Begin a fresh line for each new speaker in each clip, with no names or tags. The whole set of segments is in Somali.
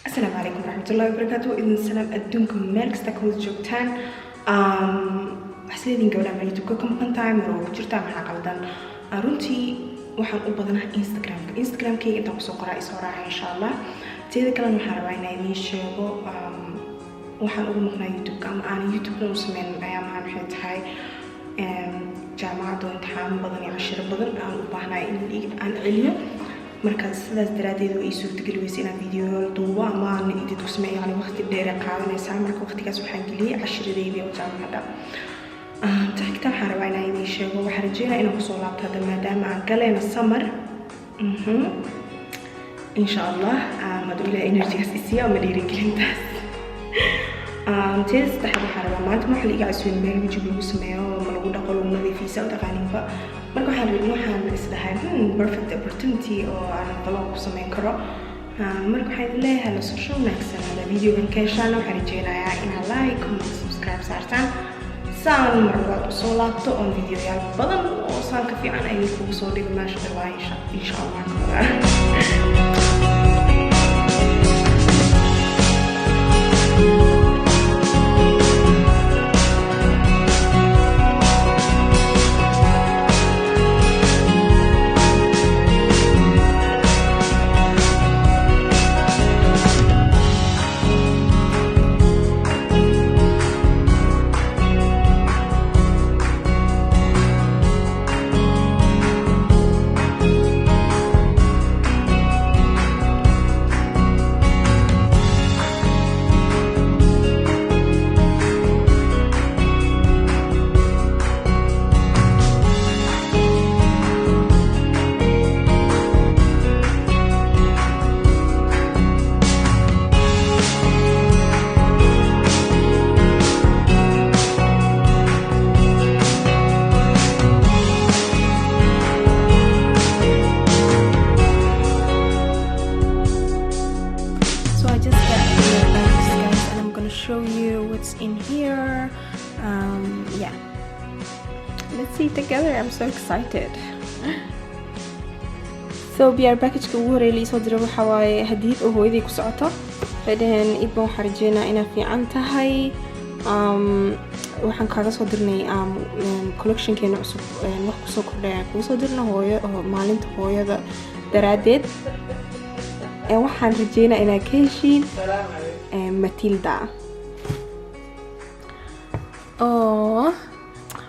السلام عليكم ورحمة الله وبركاته. إذن سلام أدونكم مالك استكوز جوكتان أحسلين قبل عمل يوتيوب كم قنطع مرو بجرتا محا قلدان رنتي waxaan u badanahay Instagram-kayga inta ku soo qoraa isoo raaca insha Allah. Teeda kale waxaan rabaa inaan idin sheego waxaan ugu maqnaa YouTube-ka ama aan YouTube-ka u sameyn ayaa maxay tahay jaamacadda imtixaan badan iyo cashiro badan aan u baahnaay in aan celiyo. marka sidaas daraadeed oo ay suurtagal weysay inaan video duubo ama aan idin ku sameeyo yani waqti dheer qaadanaysa. marka waqtigaas waxaan geliyay cashiradayda oo jaamacadda تحكي حرب على عيني شيء وحرجينا إنه وصولات هذا ما دام قلنا السمر إن شاء الله ما دولة إنرجي أساسية ومديري كلمتاس تيز تحب حرب ما أنت ما حلي قاعد سوين بيل بيجيبوا اسمه وملقود أقول ونذي في سوء تقالين فا مركو حرب إنه حال إستهاي perfect opportunity أو أنا طلعوا قسمين كرا مركو حيد الله هلا سوشيال نكسر هذا فيديو من كيشانا وحرجينا يا إنها لايك وسبسكرايب سارتان سان مرات وصولات أو فيديو يا بدن وصان كفي عن أي فوصولي ما شاء الله إن شاء الله show you what's in here. Yeah, let's see together. I'm so excited. So بيار باكج كوري اللي صدره وحواي هديد وهو يدي كسعته بعدين إبو حرجينا إنا في عنتهاي وحن كذا صدرني collection كنا عصب وقت صقرنا وصدرنا هو مالنت هو هذا درادد وحن رجينا إنا كيشين ماتيلدا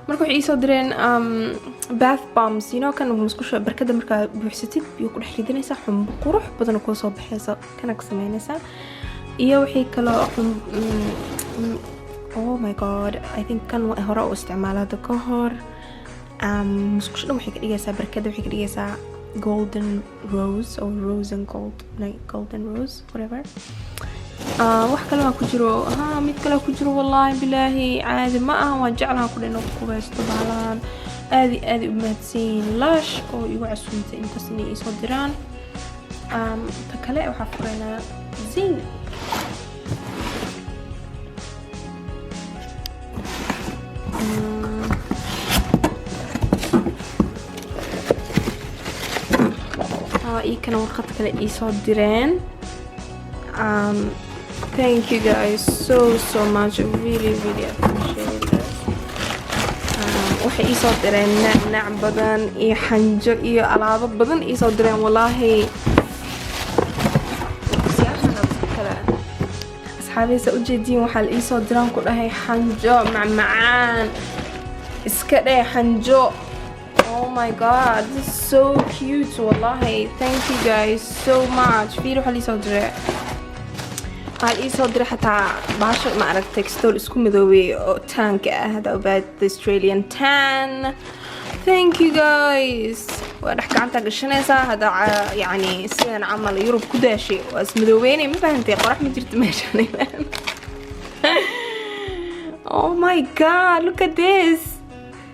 marka waxay soo direen bath bombs kan musqusha barkada marka buuxsatid biyo ku dhexridinaysa xumbo qurux badan oo soo baxaysa kana ka sameynaysa iyo wixii kale oh my god I think kan hore oo isticmaalada ka hor musqusha waxay ka dhigaysaa barkada waxay ka dhigaysaa golden rose or rose and gold like golden rose whatever wax kale ma ku jiro mid kale ku jiro wallahi billahi caadi ma aha waan jeclahay ku dhino ku haysto baalan aadi u mahadsan lash oo igu casuuntay inta sinay soo diraan ta kale waxa furayna zin kana warqad kale soo direen thank you guys so much. I really appreciate it. waxay soo direen nacnac badan iyo xanjo iyo alaabo badan soo direen wallahi asxaabaysa u jeedin waxa la soo diraan ku dhahay xanjo macmacaan iska dheh xanjo. Oh my god, this is so cute wallahi. Thank you guys so much. fiiro waxa la soo direen قال صدر حتى بعشر معركة تكستول اسكو مذوي تانك هذا about the Australian tan. Thank you guys. ونحكي عن تقشنيسا هذا يعني سنة عمل يوروب كداشي واسم مذويني ما فهمتي قرح من جرت ماشاني. Oh my god, look at this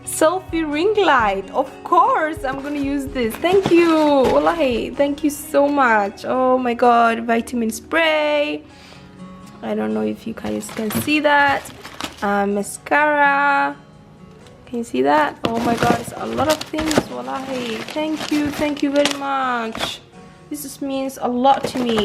selfie ring light. Of course I'm gonna use this. Thank you wallahi, thank you so much. Oh my god, vitamin spray. I don't know if you guys can see that. Mascara. Can you see that? Oh my god, it's a lot of things. Wallahi. Thank you very much. This just means a lot to me.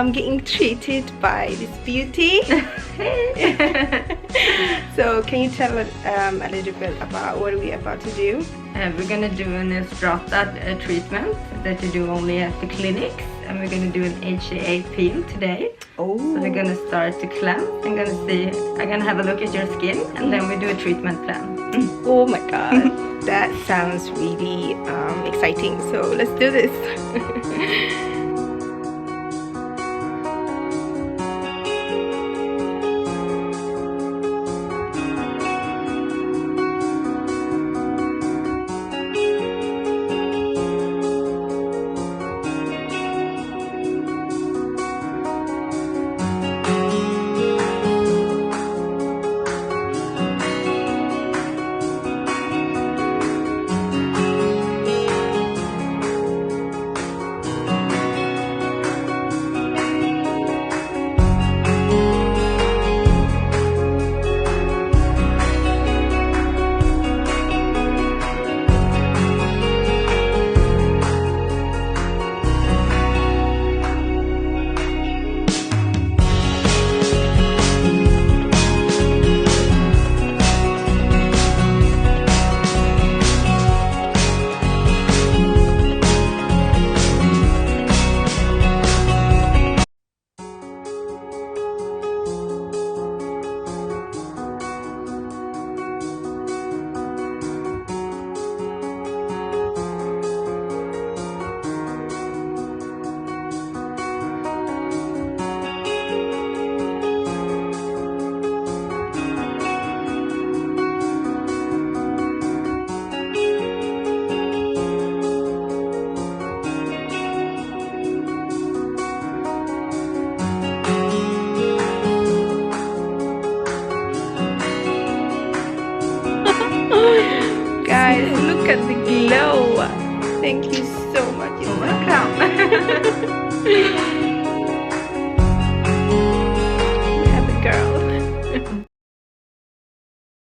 I'm getting treated by this beauty. So can you tell a little bit about what we're about to do?
We're gonna do an strata treatment that you do only at the clinics, and we're gonna do an HA peel today.
Oh.
So we're gonna start to cleanse. I'm gonna have a look at your skin, and then we do a treatment plan.
Oh my god, that sounds really exciting. So let's do this. Guys, look at the glow. Thank you so much. You're welcome.